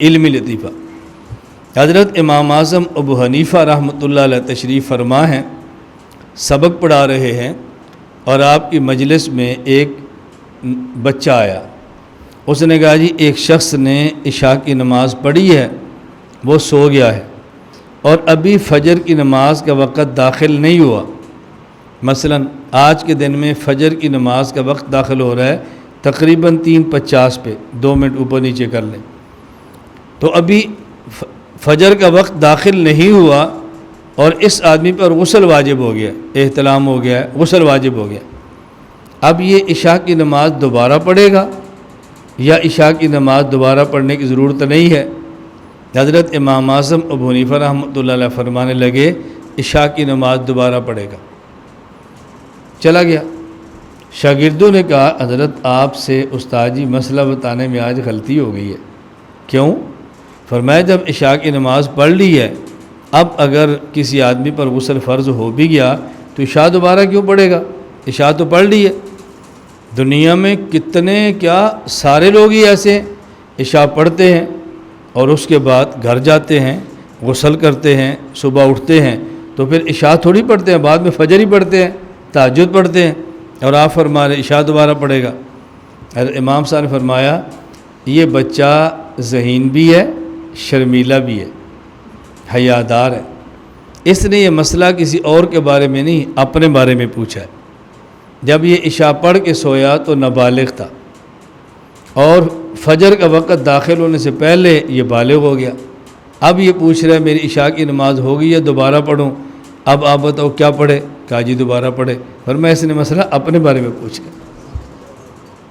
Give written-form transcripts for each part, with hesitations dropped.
علمی لطیفہ۔ حضرت امام اعظم ابو حنیفہ رحمۃ اللہ علیہ تشریف فرما ہیں، سبق پڑھا رہے ہیں، اور آپ کی مجلس میں ایک بچہ آیا۔ اس نے کہا جی ایک شخص نے عشاء کی نماز پڑھی ہے، وہ سو گیا ہے اور ابھی فجر کی نماز کا وقت داخل نہیں ہوا۔ مثلا آج کے دن میں فجر کی نماز کا وقت داخل ہو رہا ہے تقریباً 3:50 پہ، 2 منٹ اوپر نیچے کر لیں، تو ابھی فجر کا وقت داخل نہیں ہوا اور اس آدمی پر غسل واجب ہو گیا، احتلام ہو گیا، غسل واجب ہو گیا۔ اب یہ عشاء کی نماز دوبارہ پڑھے گا یا عشاء کی نماز دوبارہ پڑھنے کی ضرورت نہیں ہے؟ حضرت امام اعظم ابو حنیفہ رحمۃ اللہ علیہ فرمانے لگے عشاء کی نماز دوبارہ پڑھے گا۔ چلا گیا۔ شاگردوں نے کہا حضرت آپ سے استاد جی مسئلہ بتانے میں آج غلطی ہو گئی ہے۔ کیوں؟ فرمایا جب عشاء کی نماز پڑھ لی ہے، اب اگر کسی آدمی پر غسل فرض ہو بھی گیا تو عشاء دوبارہ کیوں پڑھے گا؟ عشاء تو پڑھ لی ہے۔ دنیا میں کتنے کیا سارے لوگ ہی ایسے عشاء پڑھتے ہیں اور اس کے بعد گھر جاتے ہیں، غسل کرتے ہیں، صبح اٹھتے ہیں، تو پھر عشاء تھوڑی پڑھتے ہیں، بعد میں فجر ہی پڑھتے ہیں، تہجد پڑھتے ہیں، اور آپ فرما رہے عشاء دوبارہ پڑھے گا۔ امام صاحب نے فرمایا یہ بچہ ذہین بھی ہے، شرمیلا بھی ہے، حیادار ہے، اس نے یہ مسئلہ کسی اور کے بارے میں نہیں اپنے بارے میں پوچھا ہے۔ جب یہ عشاء پڑھ کے سویا تو نابالغ تھا اور فجر کا وقت داخل ہونے سے پہلے یہ بالغ ہو گیا۔ اب یہ پوچھ رہا ہے میری عشاء کی نماز ہو گئی ہے، دوبارہ پڑھوں؟ اب آپ بتاؤ کیا پڑھے؟ کہا جی دوبارہ پڑھے۔ فرمایا اس نے مسئلہ اپنے بارے میں پوچھا۔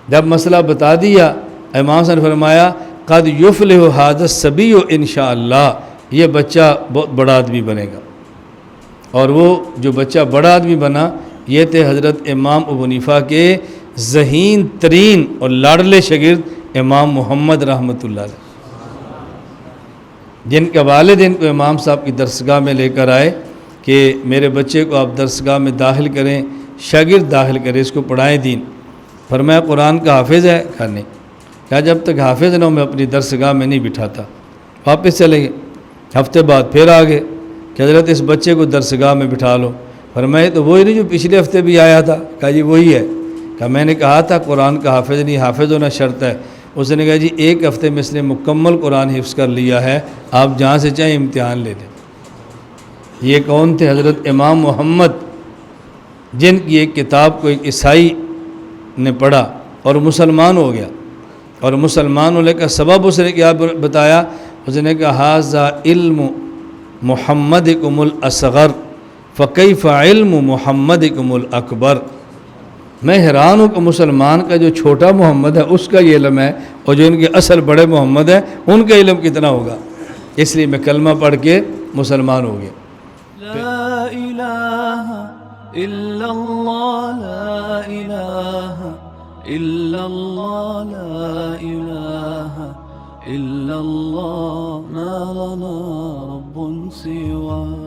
جب مسئلہ بتا دیا، امام صاحب نے فرمایا قد یفلح ھذا الصبی انشاءاللہ، یہ بچہ بہت بڑا آدمی بنے گا۔ اور وہ جو بچہ بڑا آدمی بنا یہ تھے حضرت امام ابو حنیفہ کے ذہین ترین اور لاڈلے شاگرد امام محمد رحمۃ اللہ علیہ، جن کے والد ان کو امام صاحب کی درسگاہ میں لے کر آئے کہ میرے بچے کو آپ درسگاہ میں داخل کریں، شاگرد داخل کریں، اس کو پڑھائیں دین۔ فرمایا قرآن کا حافظ ہے؟ کہا نہیں۔ کہا جب تک حافظ نہ ہو میں اپنی درسگاہ میں نہیں بٹھاتا۔ واپس چلے گئے۔ ہفتے بعد پھر آ گئے کہ حضرت اس بچے کو درسگاہ میں بٹھا لو۔ فرمایا تو وہی نہیں جو پچھلے ہفتے بھی آیا تھا؟ کہا جی وہی ہے۔ کہا میں نے کہا تھا قرآن کا حافظ نہیں، حافظ ہونا شرط ہے۔ اس نے کہا جی 1 ہفتے میں اس نے مکمل قرآن حفظ کر لیا ہے، آپ جہاں سے چاہیں امتحان لے لیں۔ یہ کون تھے؟ حضرت امام محمد، جن کی ایک کتاب کو ایک عیسائی نے پڑھا اور مسلمان ہو گیا، اور مسلمان ہونے کا سبب اس نے کیا بتایا؟ اس نے کہا ھذا علم محمدکم الاصغر فکیف علم محمدکم الاکبر۔ میں حیران ہوں کہ مسلمان کا جو چھوٹا محمد ہے اس کا یہ علم ہے، اور جو ان کے اصل بڑے محمد ہیں ان کا علم کتنا ہوگا؟ اس لیے میں کلمہ پڑھ کے مسلمان ہو گیا۔ لا الہ الا اللہ، لا الہ الا اللہ، لا الہ الا اللہ، ما لنا رب سواه۔